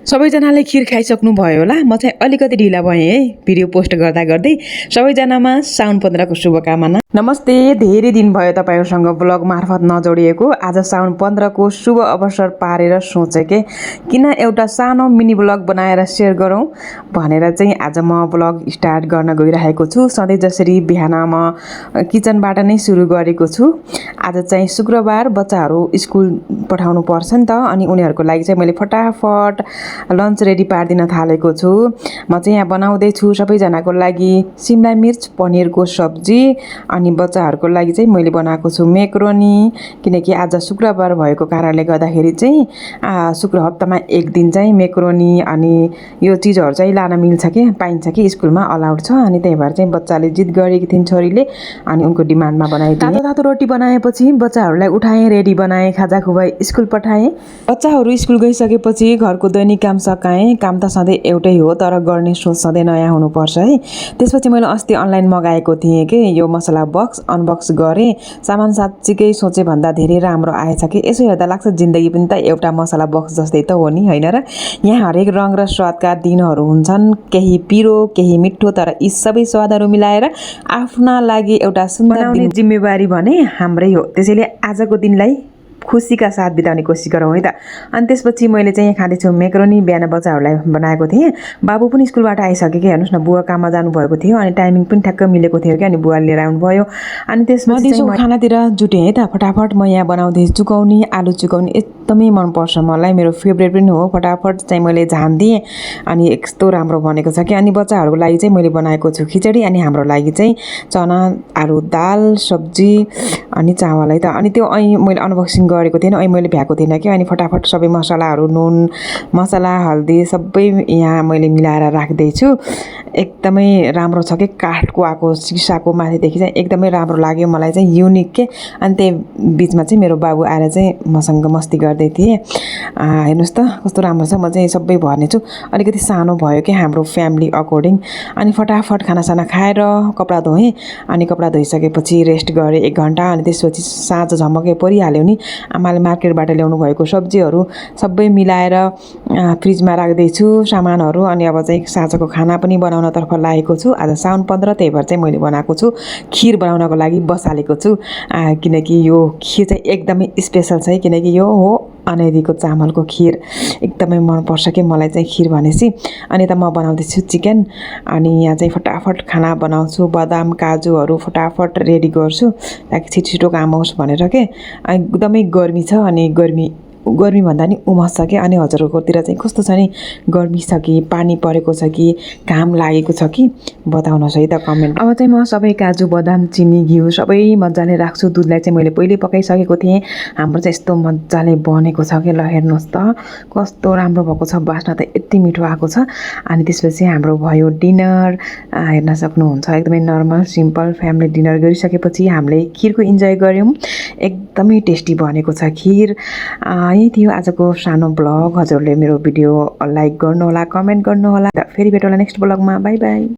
सबैजनाले खीर खाइसक्नु भयो होला। म चाहिँ अलिकति ढिला भएँ है भिडियो पोस्ट गर्दा गर्दै। सबैजनामा साउन 15 को शुभकामना। नमस्ते, धेरै दिन भयो तपाईहरुसँग ब्लग मार्फत नजोडिएको। आज साउन 15 को शुभ अवसर पारेर सोचे के किन एउटा सानो मिनी ब्लग बनाएर शेयर गरौँ भनेर चाहिँ आज म ब्लग स्टार्ट गर्न गइरहेको छु। सधैँ जसरी बिहान म किचनबाट नै सुरु गरेको छु। आज चाहिँ शुक्रबार, बच्चाहरू स्कुल पठाउनु पर्छ नि त, अनि उनीहरुको लागि चाहिँ मैले फटाफट लन्च रेडी पार्दिन थालेको छु। म चाहिँ यहाँ बनाउँदै छु सबैजनाको लागि सिमला मिर्च पनिरको सब्जी, अनि बच्चाहरूको लागि चाहिँ मैले बनाएको छु मेक्रोनी, किनकि आज शुक्रबार भएको कारणले गर्दाखेरि चाहिँ शुक्र हप्तामा एक दिन चाहिँ मेक्रोनी अनि यो चीजहरु चाहिँ लान मिल्छ के, पाइन्छ कि स्कुलमा अलाउड छ। अनि त्यही भएर चाहिँ बच्चाले जिद गरेकी थिइन् छोरीले, अनि उनको डिमान्डमा बनाइदिए। तातो रोटी बनाएपछि बच्चाहरूलाई उठाएँ, रेडी बनाएँ, खाजा खुवाई स्कुल पठाएँ। बच्चाहरू स्कुल गइसकेपछि घरको दैनिक काम सकाएँ। काम त सधैँ एउटै हो, तर गर्ने सोच सधैँ नयाँ हुनुपर्छ है। त्यसपछि मैले अस्ति अनलाइन मगाएको थिएँ कि यो मसला बक्स, अनबक्स गरेँ। सामान साँच्चीकै सोचे भन्दा धेरै राम्रो आएछ कि। यसो हेर्दा लाग्छ जिन्दगी पनि त एउटा मसला बक्स जस्तै त हो नि, हैन र? यहाँ हरेक रङ र स्वादका दिनहरू हुन्छन्, केही पिरो केही मिठो, तर यी सबै स्वादहरू मिलाएर आफ्ना लागि एउटा सुन्दर बनाउने जिम्मेवारी भने हाम्रै हो। त्यसैले आजको दिनलाई खुसीका साथ बिताउने कोसिस गरौँ है त। अनि त्यसपछि मैले चाहिँ खाँदै छु मेक्रोनी। बिहान बच्चाहरूलाई बनाएको थिएँ। बाबु पनि स्कुलबाट आइसक्यो कि, हेर्नुस् न, बुवा काममा जानुभएको थियो अनि टाइमिङ पनि ठ्याक्क मिलेको थियो कि, अनि बुवा लिएर आउनुभयो। अनि त्यसपछि चाहिँ खानातिर जुटेँ है त फटाफट। म यहाँ बनाउँदै चुकौनी, आलु चुकौनी एकदमै मनपर्छ मलाई, मेरो फेभरेट पनि हो। फटाफट चाहिँ मैले झानिदिएँ अनि यस्तो राम्रो बनेको छ कि। अनि बच्चाहरूको लागि चाहिँ मैले बनाएको छु खिचडी, अनि हाम्रो लागि चाहिँ चना आलु दाल सब्जी अनि चावल है त। अनि त्यो मैले अनबक्सिङ गरेको थिएन, मैले भ्याएको थिएन कि। अनि फटाफट सबै मसलाहरू, नुन मसला हल्दी सबै यहाँ मैले मिलाएर राख्दैछु। एकदमै राम्रो छ कि, काठको आएको सिसाको माथिदेखि चाहिँ एकदमै राम्रो लाग्यो मलाई चाहिँ, युनिक के। अनि त्यही बिचमा चाहिँ मेरो बाबु आएर चाहिँ मसँग मस्ती गर्दै थिए। हेर्नुहोस् त कस्तो राम्रो छ। म चाहिँ सबै भर्नेछु। अलिकति सानो भयो कि हाम्रो फ्यामिली अकर्डिङ। अनि फटाफट खानासाना खाएर कपडा धोएँ, अनि कपडा धोइसकेपछि रेस्ट गरेँ 1 घन्टा। अनि त्यसपछि साँझ झमक्कै परिहाल्यो नि। आमाले मार्केटबाट ल्याउनु भएको सब्जीहरू सबै मिलाएर फ्रिजमा राख्दैछु सामानहरू। अनि अब चाहिँ साँझको खाना पनि बनाउनतर्फ लागेको छु। आज साउन 15, त्यही भएर चाहिँ मैले बनाएको छु खीर बनाउनको लागि बसालेको छु। किनकि यो खीर चाहिँ एकदमै स्पेशल छ है, किनकि यो हो अनेरीको चामलको खीर। एकदमै मनपर्छ कि मलाई चाहिँ खीर भनेपछि। अनि त म बनाउँदैछु चिकन, अनि यहाँ चाहिँ फटाफट खाना बनाउँछु। बदाम काजुहरू फटाफट रेडी गर्छु ताकि छिटो काम होस् भनेर के। एकदमै गर्मी छ, अनि गर्मी भन्दा नि उमस छ कि। अनि हजुरहरूकोतिर चाहिँ कस्तो छ नि, गर्मी छ कि, पानी परेको छ कि, घाम लागेको छ कि, बताउनुहोस् है त कमेन्ट। अब चाहिँ म सबै काजु बदाम चिनी घिउ सबै मजाले राख्छु। दुधलाई चाहिँ मैले पहिले पकाइसकेको थिएँ। हाम्रो चाहिँ यस्तो मजाले बनेको छ कि, ल हेर्नुहोस् त कस्तो राम्रो भएको छ, बास्ना त यति मिठो आएको छ। अनि त्यसपछि हाम्रो भयो डिनर, हेर्न सक्नुहुन्छ। एकदमै नर्मल सिम्पल फ्यामिली डिनर गरिसकेपछि हामीले खीरको इन्जोय गऱ्यौँ। एकदमै टेस्टी बनेको छ खीर। यही थियो आजको सानो ब्लग। हजुरले मेरो भिडियो लाइक गर्नुहोला, कमेन्ट गर्नुहोला। फेरि भेटौँला नेक्स्ट ब्लगमा। Bye by.